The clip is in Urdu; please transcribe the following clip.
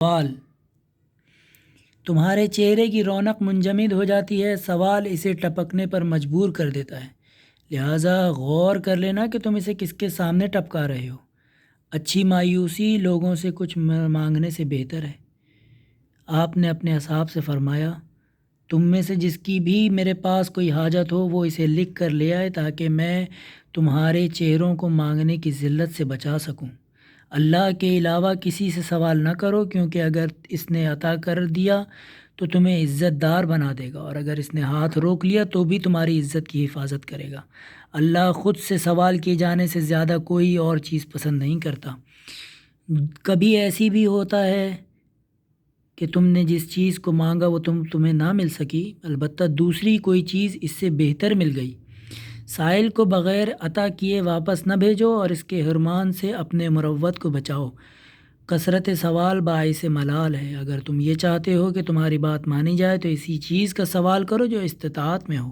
سوال: تمہارے چہرے کی رونق منجمد ہو جاتی ہے، سوال اسے ٹپکنے پر مجبور کر دیتا ہے، لہٰذا غور کر لینا کہ تم اسے کس کے سامنے ٹپکا رہے ہو۔ اچھی مایوسی لوگوں سے کچھ مانگنے سے بہتر ہے۔ آپ نے اپنے اصحاب سے فرمایا، تم میں سے جس کی بھی میرے پاس کوئی حاجت ہو وہ اسے لکھ کر لے آئے تاکہ میں تمہارے چہروں کو مانگنے کی ذلت سے بچا سکوں۔ اللہ کے علاوہ کسی سے سوال نہ کرو، کیونکہ اگر اس نے عطا کر دیا تو تمہیں عزت دار بنا دے گا، اور اگر اس نے ہاتھ روک لیا تو بھی تمہاری عزت کی حفاظت کرے گا۔ اللہ خود سے سوال کیے جانے سے زیادہ کوئی اور چیز پسند نہیں کرتا۔ کبھی ایسی بھی ہوتا ہے کہ تم نے جس چیز کو مانگا وہ تمہیں نہ مل سکی، البتہ دوسری کوئی چیز اس سے بہتر مل گئی۔ سائل کو بغیر عطا کیے واپس نہ بھیجو، اور اس کے حرمان سے اپنے مروت کو بچاؤ۔ کثرت سوال باعث ملال ہے۔ اگر تم یہ چاہتے ہو کہ تمہاری بات مانی جائے تو اسی چیز کا سوال کرو جو استطاعت میں ہو۔